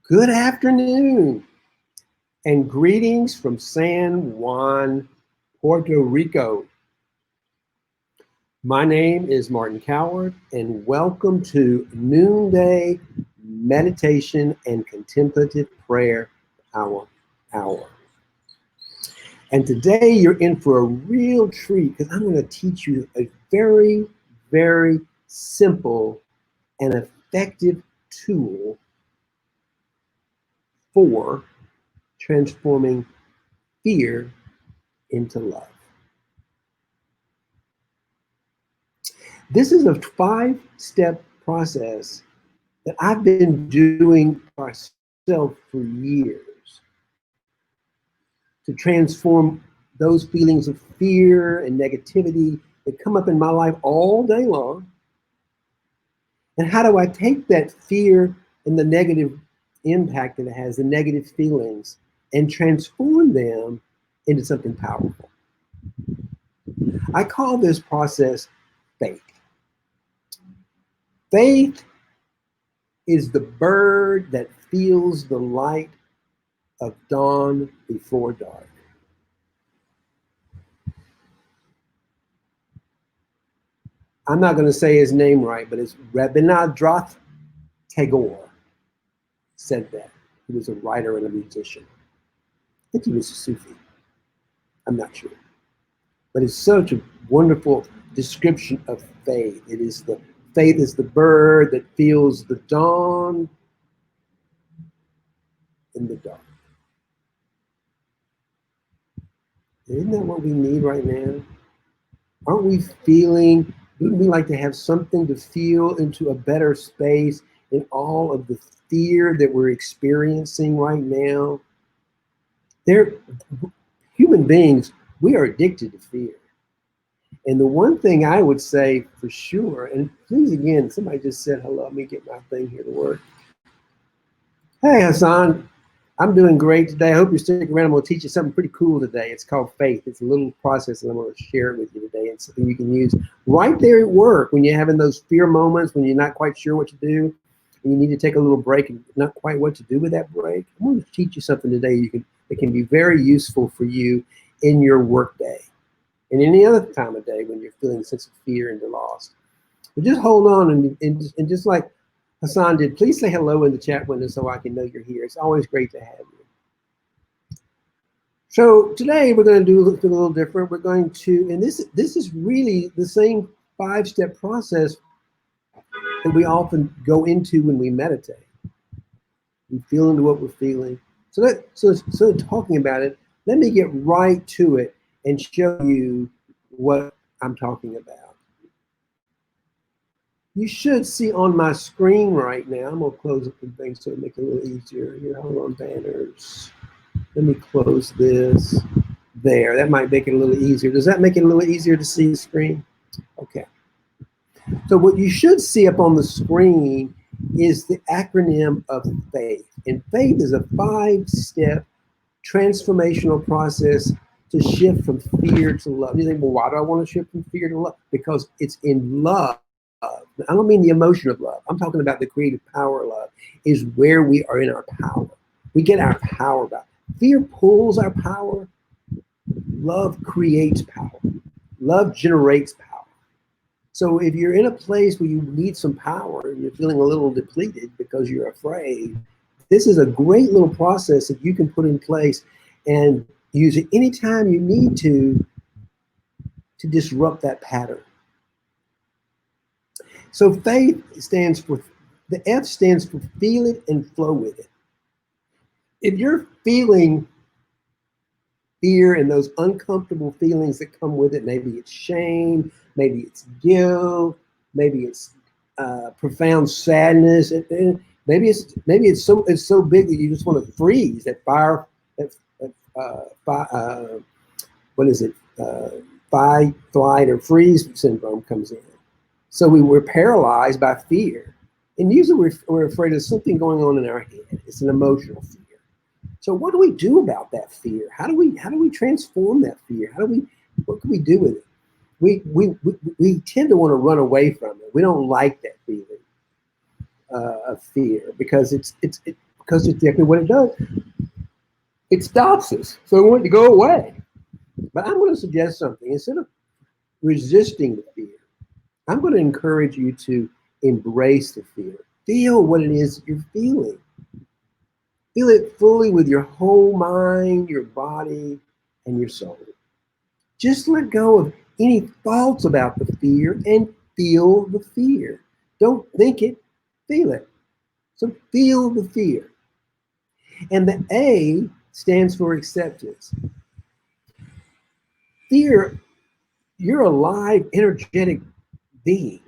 Good afternoon and greetings from San Juan, Puerto Rico. My name is Martin Coward and welcome to Noonday Meditation and Contemplative Prayer Hour. And today you're in for a real treat because I'm going to teach you a very, very simple and effective tool for transforming fear into love. This is a 5-step process that I've been doing myself for years to transform those feelings of fear and negativity that come up in my life all day long. And how do I take that fear and the negative impact that it has, the negative feelings, and transform them into something powerful? I call this process faith. Faith is the bird that feels the light of dawn before dark. I'm not going to say his name right, but it's Rabindranath Tagore said that. He was a writer and a musician. I think he was a Sufi. I'm not sure. But it's such a wonderful description of faith. Faith is the bird that feels the dawn in the dark. Isn't that what we need right now? Aren't we feeling, wouldn't we like to have something to feel into a better space in all of the fear that we're experiencing right now? Human beings, we are addicted to fear. And the one thing I would say for sure, and please again, somebody just said hello, let me get my thing here to work. Hey Hassan, I'm doing great today. I hope you're sticking around. I'm going to teach you something pretty cool today. It's called faith. It's a little process and I'm going to share it with you today. It's something you can use right there at work when you're having those fear moments, when you're not quite sure what to do, and you need to take a little break and not quite what to do with that break. I'm going to teach you something today that can be very useful for you in your work day and any other time of day when you're feeling a sense of fear and you're lost. But just hold on and just like Hassan did, please say hello in the chat window so I can know you're here. It's always great to have you. So today we're going to do something a little different. We're going to, and this is really the same 5-step process that we often go into when we meditate. We feel into what we're feeling. So talking about it, let me get right to it and show you what I'm talking about. You should see on my screen right now, I'm going to close up the thing so it make it a little easier. Here, hold on, banners. Let me close this. There, that might make it a little easier. Does that make it a little easier to see the screen? Okay. So what you should see up on the screen is the acronym of FAITH. And FAITH is a 5-step transformational process to shift from fear to love. You think, well, why do I want to shift from fear to love? Because it's in love. I don't mean the emotion of love. I'm talking about the creative power of love is where we are in our power. We get our power back. Fear pulls our power. Love creates power. Love generates power. So if you're in a place where you need some power and you're feeling a little depleted because you're afraid, this is a great little process that you can put in place and use it anytime you need to disrupt that pattern. So faith stands for, the F stands for feel it and flow with it. If you're feeling fear and those uncomfortable feelings that come with it, maybe it's shame, maybe it's guilt, maybe it's profound sadness, and maybe it's so big that you just want to freeze. That fight, flight, or freeze syndrome comes in. So we're paralyzed by fear. And usually we're afraid of something going on in our head. It's an emotional fear. So what do we do about that fear? How do we transform that fear? What can we do with it? We tend to want to run away from it. We don't like that feeling of fear because it Because it's exactly what it does. It stops us. So we want it to go away. But I'm going to suggest something. Instead of resisting the fear, I'm going to encourage you to embrace the fear. Feel what it is that you're feeling. Feel it fully with your whole mind, your body, and your soul. Just let go of any thoughts about the fear and feel the fear. Don't think it, feel it. So feel the fear. And the A stands for acceptance. Fear, you're a live, energetic being.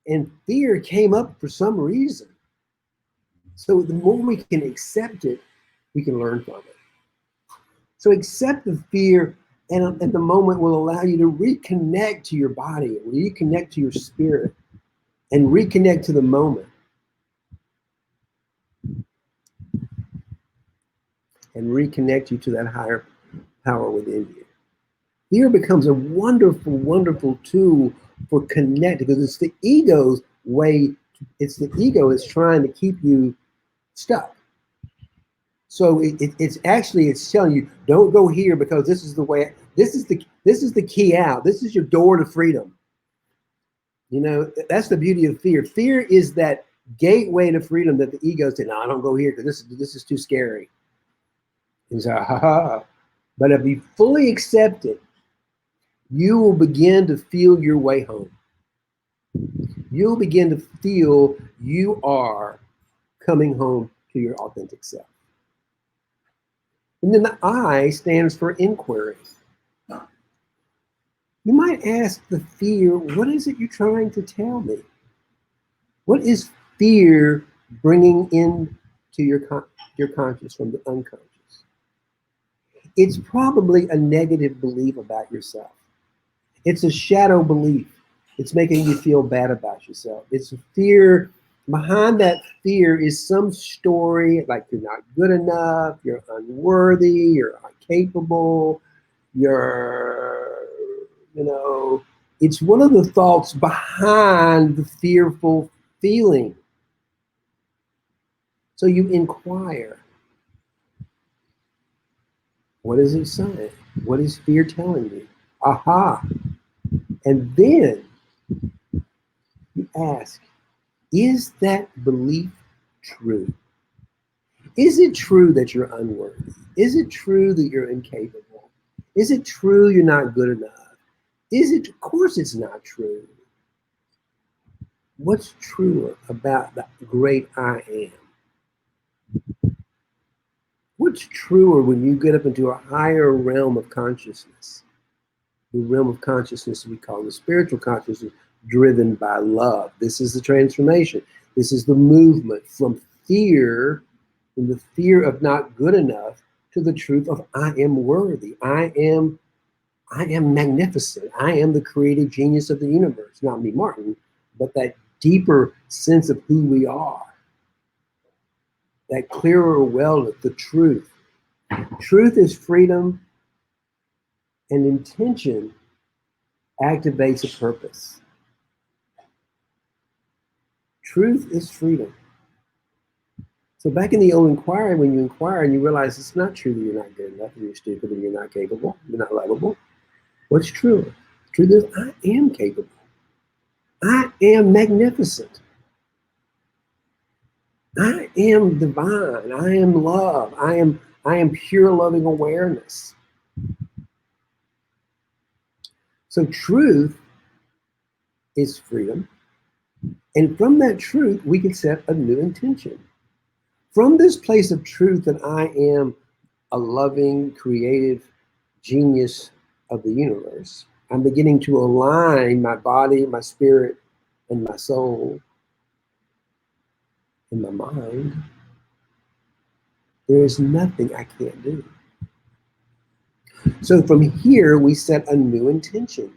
And fear came up for some reason. So the more we can accept it, we can learn from it. So accept the fear, and at the moment will allow you to reconnect to your body, reconnect to your spirit, and reconnect to the moment. And reconnect you to that higher power within you. Fear becomes a wonderful, wonderful tool for connecting, because it's the ego's way, it's the ego is trying to keep you stuck. So it's actually, it's telling you, don't go here because this is the way, this is the key out. This is your door to freedom. You know, that's the beauty of fear. Fear is that gateway to freedom that the ego said, no, I don't go here because this is too scary. And so, ha ha. But if you fully accept it, you will begin to feel your way home. You'll begin to feel you are coming home to your authentic self. And then the I stands for inquiry. You might ask the fear, what is it you're trying to tell me? What is fear bringing in to your conscious from the unconscious? It's probably a negative belief about yourself. It's a shadow belief. It's making you feel bad about yourself. It's a fear. Behind that fear is some story like you're not good enough, you're unworthy, you're incapable, it's one of the thoughts behind the fearful feeling. So you inquire. What is it saying? What is fear telling me? Aha. And then you ask, is that belief true? Is it true that you're unworthy? Is it true that you're incapable? Is it true you're not good enough? Of course it's not true. What's truer about the great I am? What's truer when you get up into a higher realm of consciousness? The realm of consciousness we call the spiritual consciousness, driven by love. This is the transformation. This is the movement from fear, from the fear of not good enough, to the truth of I am worthy. I am magnificent. I am the creative genius of the universe. Not me, Martin, but that deeper sense of who we are. That clearer wellness, the truth. Truth is freedom, and intention activates a purpose. Truth is freedom. So back in the old inquiry, when you inquire and you realize it's not true that you're not good enough, and you're stupid, and you're not capable, you're not lovable, what's true? The truth is, I am capable. I am magnificent. I am divine. I am love. I am pure loving awareness. So truth is freedom. And from that truth, we can set a new intention. From this place of truth that I am a loving, creative genius of the universe, I'm beginning to align my body, my spirit, and my soul, and my mind. There is nothing I can't do. So from here, we set a new intention.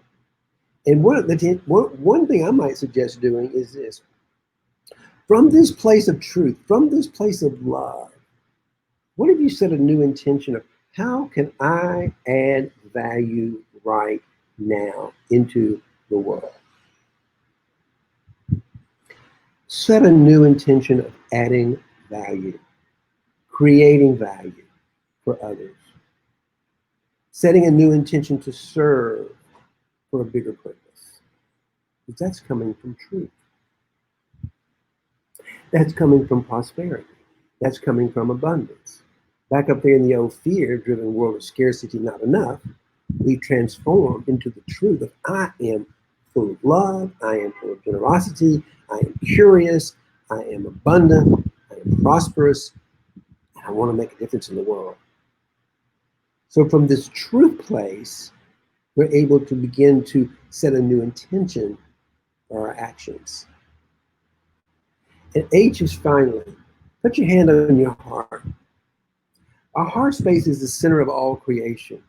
And one thing I might suggest doing is this. From this place of truth, from this place of love, what if you set a new intention of how can I add value right now into the world? Set a new intention of adding value. creating value for others, setting a new intention to serve for a bigger purpose. Because that's coming from truth. That's coming from prosperity. That's coming from abundance. Back up there in the old fear-driven world of scarcity, not enough, we transform into the truth of I am full of love, I am full of generosity, I am curious, I am abundant, I am prosperous, and I want to make a difference in the world. So from this truth place, we're able to begin to set a new intention for our actions. And H is finally, put your hand on your heart. Our heart space is the center of all creation.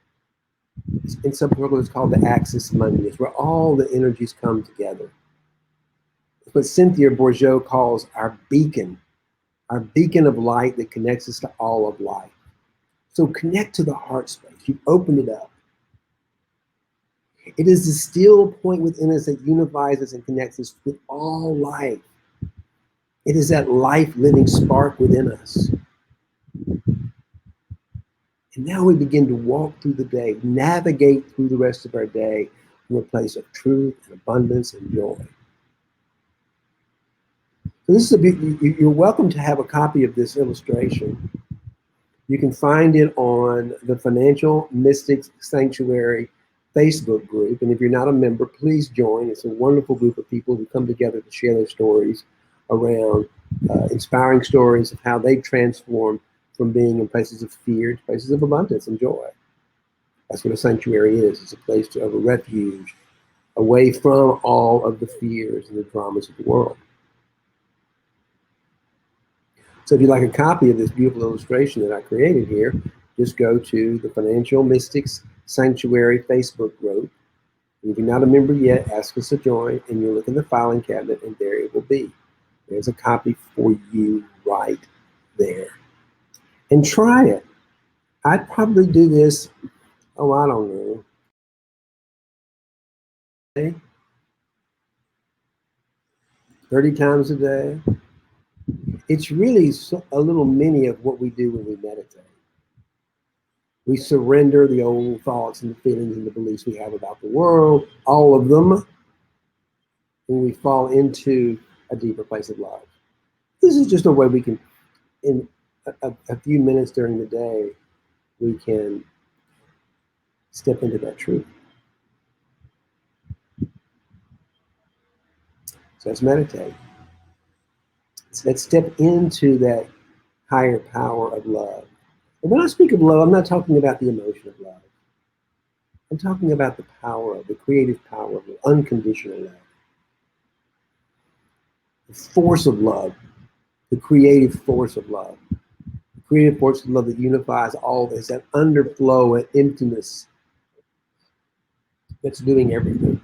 In some circles, it's called the axis mundi. It's where all the energies come together. It's what Cynthia Bourgeois calls our beacon of light that connects us to all of life. So connect to the heart space. You've opened it up. It is the still point within us that unifies us and connects us with all life. It is that life-living spark within us. And now we begin to walk through the day, navigate through the rest of our day from a place of truth and abundance and joy. So this is you're welcome to have a copy of this illustration. You can find it on the Financial Mystics Sanctuary Facebook group. And if you're not a member, please join. It's a wonderful group of people who come together to share their stories around inspiring stories of how they transform from being in places of fear to places of abundance and joy. That's what a sanctuary is. It's a place of a refuge away from all of the fears and the dramas of the world. So if you'd like a copy of this beautiful illustration that I created here, just go to the Financial Mystics Sanctuary Facebook group. And if you're not a member yet, ask us to join, and you'll look in the filing cabinet, and there it will be. There's a copy for you right there. And try it. I'd probably do this, I don't know, 30 times a day. It's really a little mini of what we do when we meditate. We surrender the old thoughts and the feelings and the beliefs we have about the world, all of them, and we fall into a deeper place of love. This is just a way we can, in a few minutes during the day, we can step into that truth. So let's meditate. So let's step into that higher power of love. And when I speak of love, I'm not talking about the emotion of love. I'm talking about the power of the creative power of the unconditional love. The force of love, the creative force of love. The creative force of love that unifies all this, that underflow and emptiness that's doing everything.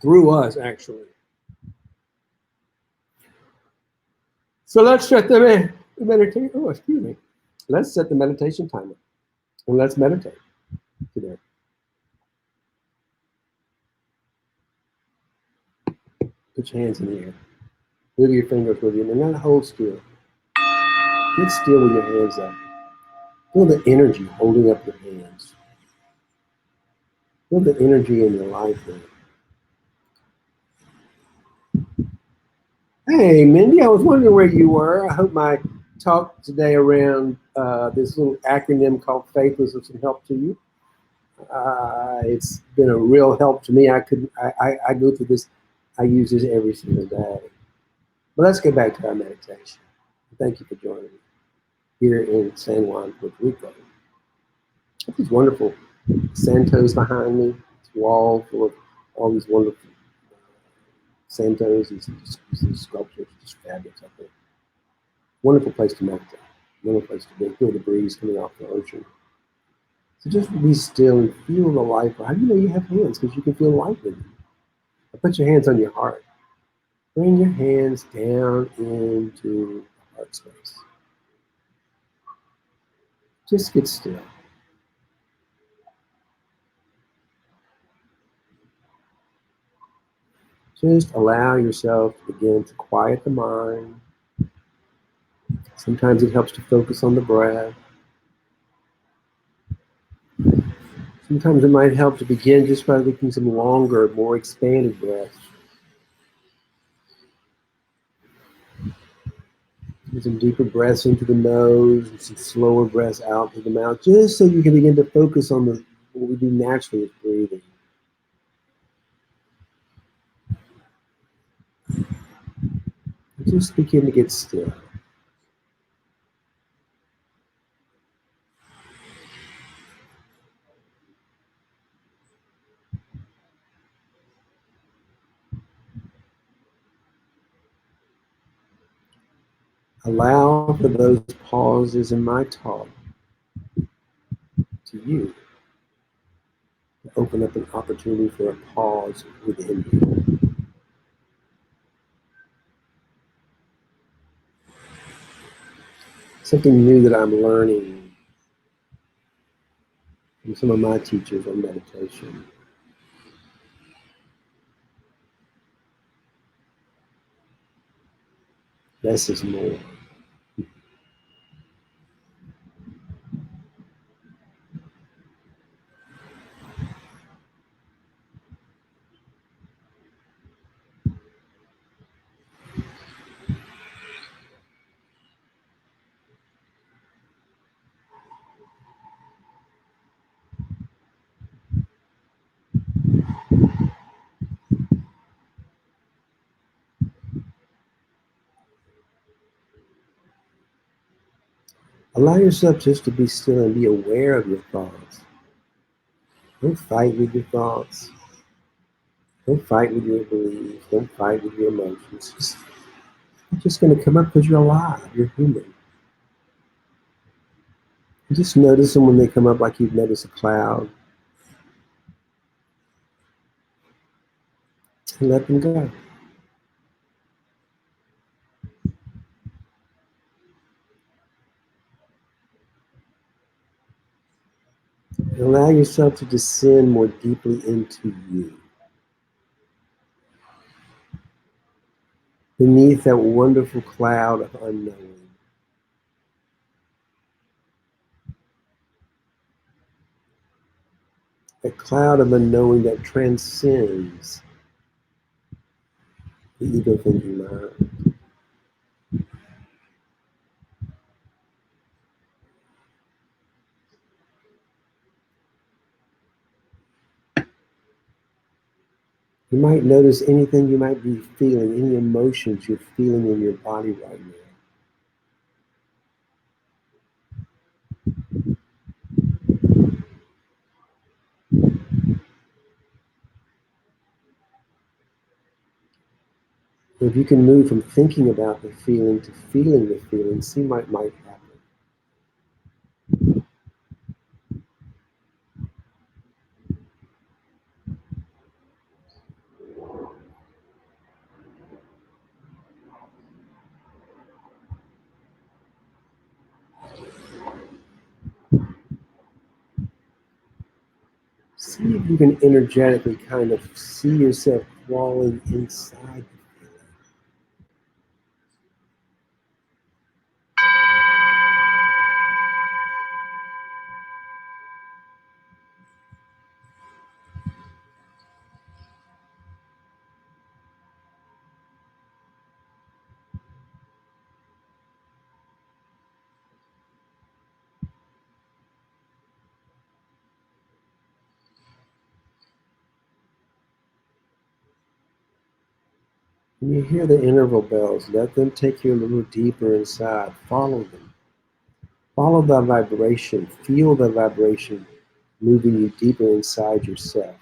Through us, actually. So let's set the meditation. Oh, excuse me. Let's set the meditation timer. And let's meditate today. Put your hands in the air. Move your fingers with you. And then hold still. Get still with your hands up. Feel the energy holding up your hands. Feel the energy in your life now. Hey, Mindy, I was wondering where you were. I hope my talk today around this little acronym called FAITH was of some help to you. It's been a real help to me. I go through this. I use this every single day. But let's get back to our meditation. Thank you for joining me here in San Juan, Puerto Rico. These wonderful Santos behind me. This wall full of all these wonderful Santos, these sculptures, just fabulous, I think. Wonderful place to meditate. Wonderful place to be. Feel the breeze coming off the ocean. So just be still and feel the life. How do you know you have hands? Because you can feel life in them. Put your hands on your heart. Bring your hands down into the heart space. Just get still. Just allow yourself to begin to quiet the mind, Sometimes it helps to focus on the breath. Sometimes it might help to begin just by taking some longer, more expanded breaths. Some deeper breaths into the nose and some slower breaths out through the mouth, just so you can begin to focus on what we do naturally is breathing. Just begin to get still. Allow for those pauses in my talk to you to open up an opportunity for a pause within you. Something new that I'm learning from some of my teachers on meditation. Less is more. Allow yourself just to be still and be aware of your thoughts. Don't fight with your thoughts. Don't fight with your beliefs. Don't fight with your emotions. They're just going to come up because you're alive. You're human. And just notice them when they come up, like you'd notice a cloud. And let them go. And allow yourself to descend more deeply into you. Beneath that wonderful cloud of unknowing. That cloud of unknowing that transcends the ego thinking mind. You might notice anything you might be feeling, any emotions you're feeling in your body right now. If you can move from thinking about the feeling to feeling the feeling, see what might happen. See if you can energetically kind of see yourself crawling inside the feeling. When you hear the interval bells, let them take you a little deeper inside. Follow them. Follow the vibration. Feel the vibration moving you deeper inside yourself.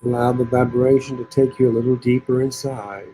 Allow the vibration to take you a little deeper inside.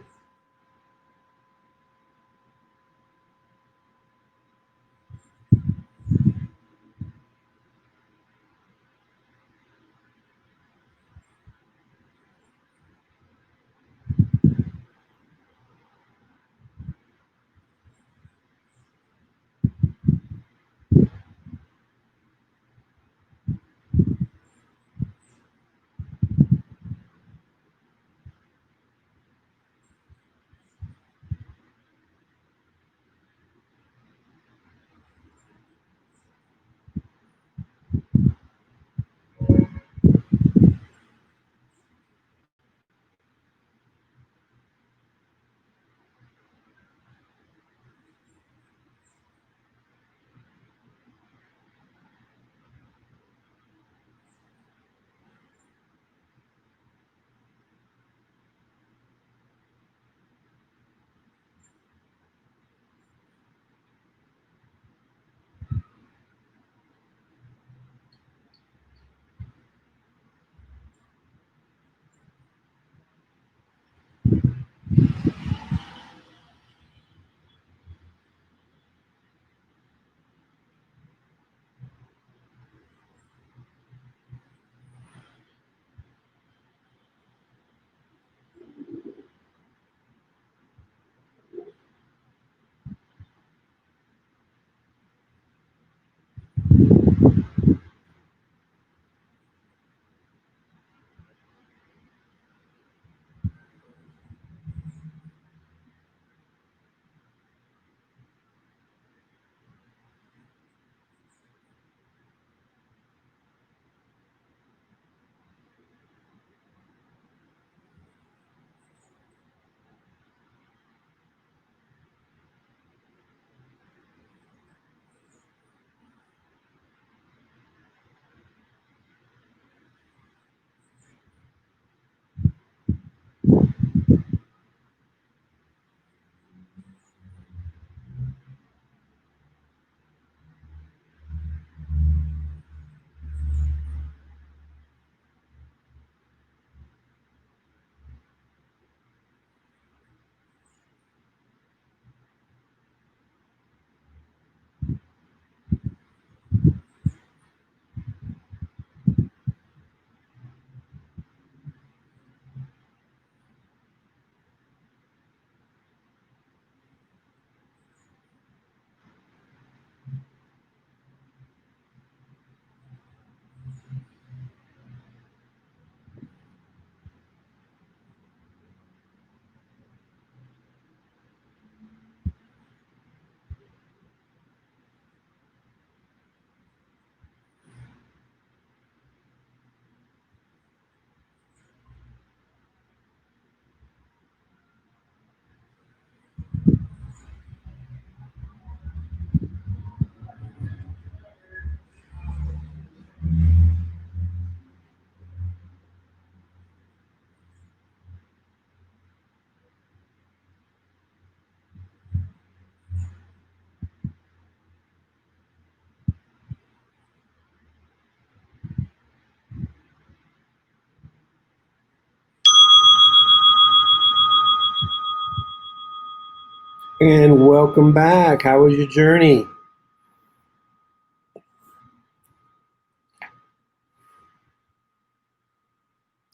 And welcome back. How was your journey?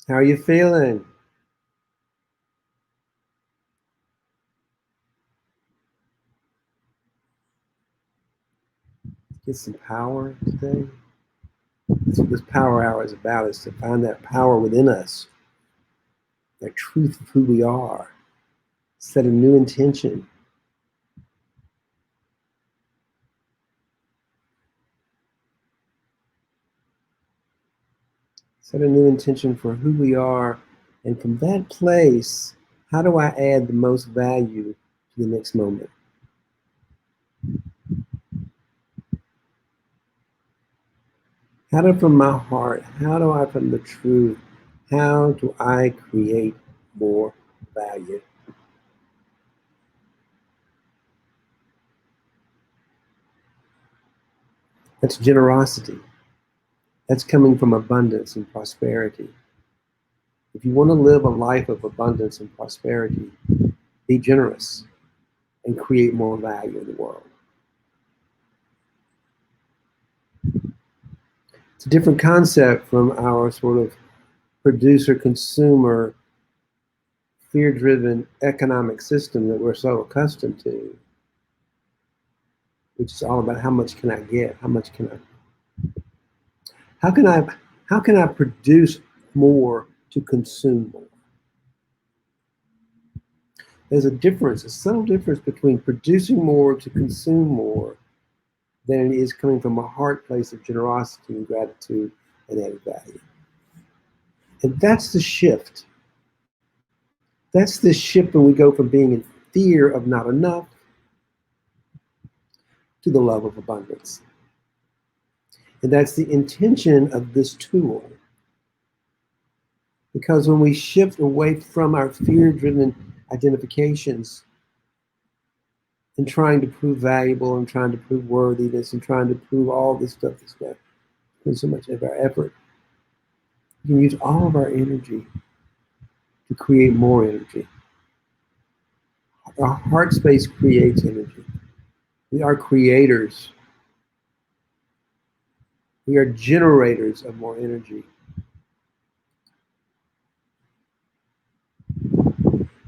How are you feeling? Get some power today. That's what this power hour is about, is to find that power within us, that truth of who we are. Set a new intention. Set a new intention for who we are. And from that place, how do I add the most value to the next moment? How do, from my heart, how do I, from the truth, how do I create more value? That's generosity. That's coming from abundance and prosperity. If you want to live a life of abundance and prosperity, be generous and create more value in the world. It's a different concept from our sort of producer consumer fear driven economic system that we're so accustomed to, which is all about how much can I get? How much can I, how can I, how can I produce more to consume more? There's a difference, a subtle difference between producing more to consume more than it is coming from a heart place of generosity and gratitude and added value. And that's the shift. That's the shift when we go from being in fear of not enough to the love of abundance. And that's the intention of this tool. Because when we shift away from our fear-driven identifications and trying to prove valuable and trying to prove worthiness and trying to prove all this stuff that's not putting so much of our effort, we can use all of our energy to create more energy. Our heart space creates energy. We are creators. We are generators of more energy.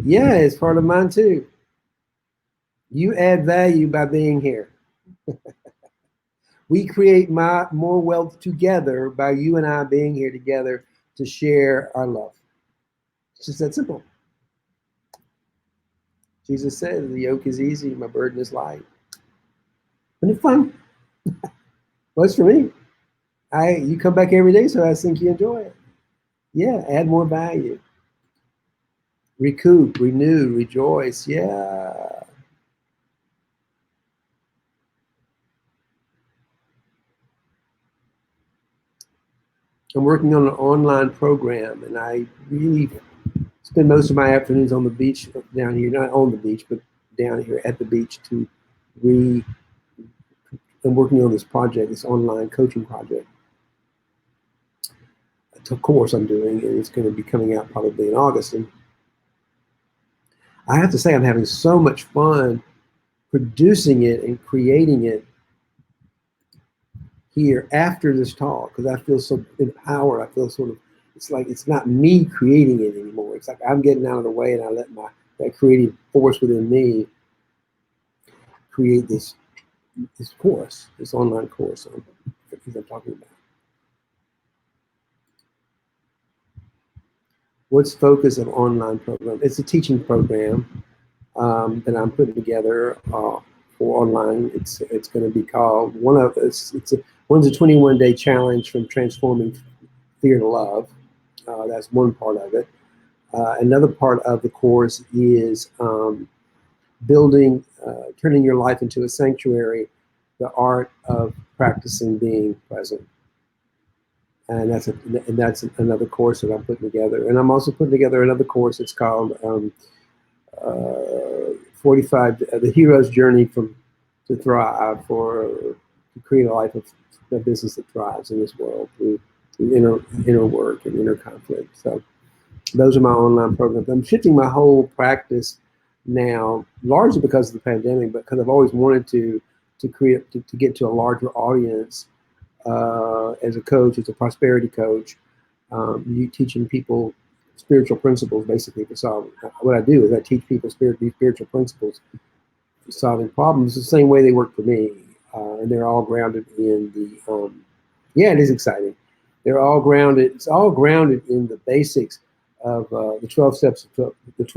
Yeah, it's part of mine too. You add value by being here. We create more wealth together by you and I being here together to share our love. It's just that simple. Jesus said, the yoke is easy, my burden is light. Isn't it fun? Well, it's for me. You come back every day, so I think you enjoy it. Yeah, add more value. Recoup, renew, rejoice. Yeah. I'm working on an online program, and I really spend most of my afternoons on the beach down here, not on the beach, but down here at the beach I'm working on this project, this online coaching project. It's a course I'm doing, and it's going to be coming out probably in August. And I have to say, I'm having so much fun producing it and creating it here after this talk, because I feel so empowered. I feel sort of, it's like it's not me creating it anymore. It's like I'm getting out of the way and I let that creative force within me create this course, this online course on the things I'm talking about. What's the focus of online program? It's a teaching program that I'm putting together for online. It's going to be called one's a 21-day challenge from transforming fear to love. That's one part of it. Another part of the course is turning your life into a sanctuary, the art of practicing being present. And that's another course that I'm putting together. And I'm also putting together another course. It's called 45 the hero's journey to thrive, to create a life of a business that thrives in this world through inner work and inner conflict. So those are my online programs. I'm shifting my whole practice now, largely because of the pandemic, but because I've always wanted to create to get to a larger audience as a coach, as a prosperity coach. You teaching people spiritual principles basically for solving. What I do is I teach people spiritual principles for solving problems the same way they work for me, and they're all grounded in the. Yeah, it is exciting. They're all grounded. It's all grounded in the basics of the 12 steps. There's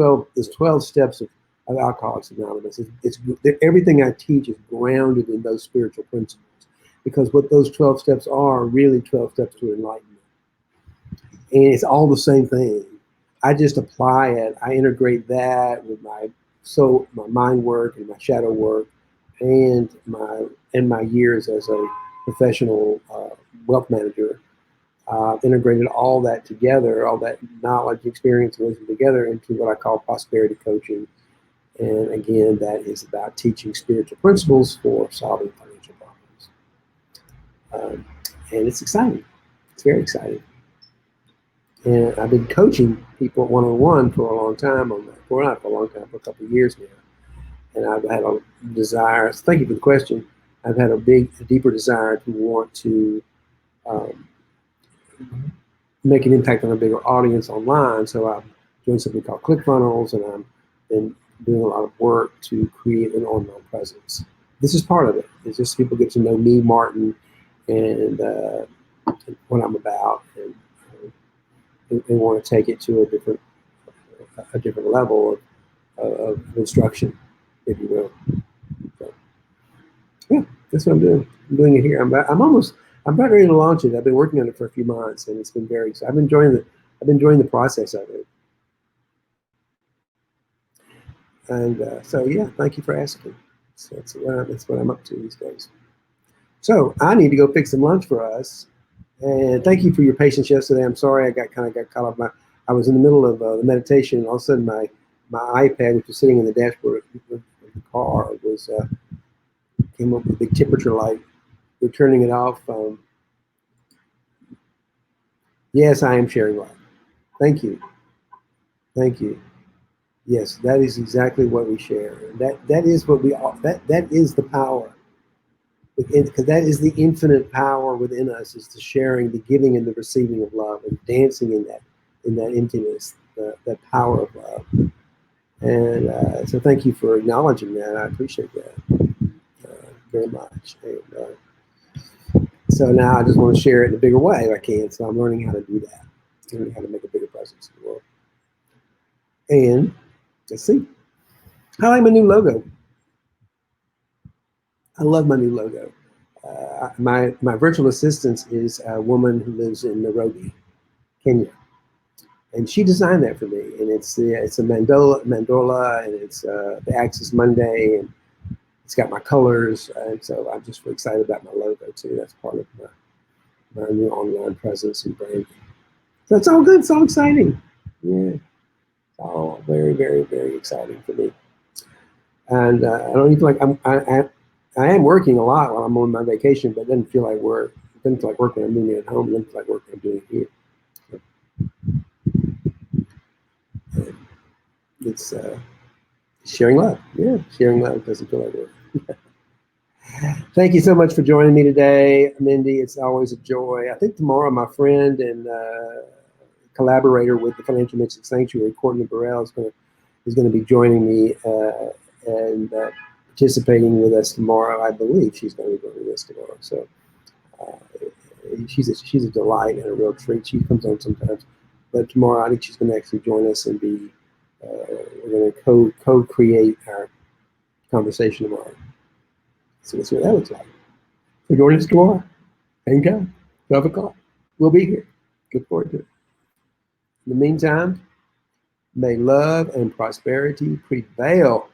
12 steps of Alcoholics Anonymous. It's everything I teach is grounded in those spiritual principles, because what those 12 steps are really 12 steps to enlightenment, and it's all the same thing. I just apply it. I integrate that with my mind work and my shadow work, and my years as a professional wealth manager. Integrated all that together, all that knowledge, experience, and wisdom together into what I call prosperity coaching. And again, that is about teaching spiritual principles for solving financial problems. And it's exciting. It's very exciting. And I've been coaching people one-on-one for a long time on that. Well, not for a long time, for a couple of years now. And I've had a desire, thank you for the question, I've had a deeper desire to want to make an impact on a bigger audience online. So I'm doing something called ClickFunnels, and I'm been doing a lot of work to create an online presence. This is part of it. It's just people get to know me, Martin, and what I'm about, and they want to take it to a different level of instruction, if you will. So, yeah, that's what I'm doing. I'm doing it here. I'm about ready to launch it. I've been working on it for a few months, and it's been very exciting. I've been enjoying the process of it. And so, yeah, thank you for asking. So that's what I'm up to these days. So I need to go fix some lunch for us. And thank you for your patience yesterday. I'm sorry I got caught off. I was in the middle of the meditation, and all of a sudden my iPad, which was sitting in the dashboard of the car, came up with a big temperature light. We're turning it off. Yes, I am sharing light. Thank you. Thank you. Yes, that is exactly what we share. That is what we all. That is the power. Because that is the infinite power within us, is the sharing, the giving, and the receiving of love, and dancing in that emptiness, the power of love. And so thank you for acknowledging that. I appreciate that very much. And so now I just want to share it in a bigger way if I can. So I'm learning how to do that, learning how to make a bigger presence in the world. And let's see. I like my new logo. I love my new logo. My virtual assistant is a woman who lives in Nairobi, Kenya, and she designed that for me. And it's a mandola, and it's the Axis Monday, and it's got my colors. And so I'm just really excited about my logo too. That's part of my new online presence and branding. So it's all good. It's all exciting. Yeah, it's all very, very, very exciting for me. And I don't even feel like I am working a lot while I'm on my vacation, but it doesn't feel like work. It doesn't feel like work when I'm doing it at home. It doesn't feel like work when I'm doing it here. So, it's sharing love. Yeah, sharing love doesn't feel like work. Thank you so much for joining me today, Mindy. It's always a joy. I think tomorrow my friend and collaborator with the Financial Mystic Sanctuary, Courtney Burrell, is going to be joining me and participating with us tomorrow. I believe she's going to be joining us tomorrow. So she's a delight and a real treat. She comes on sometimes, but tomorrow I think she's going to actually join us and be. We're going to co-create our conversation tomorrow. So let's see what that looks like. So join us tomorrow. Same time, 12 o'clock. We'll be here. Look forward to it. In the meantime, may love and prosperity prevail.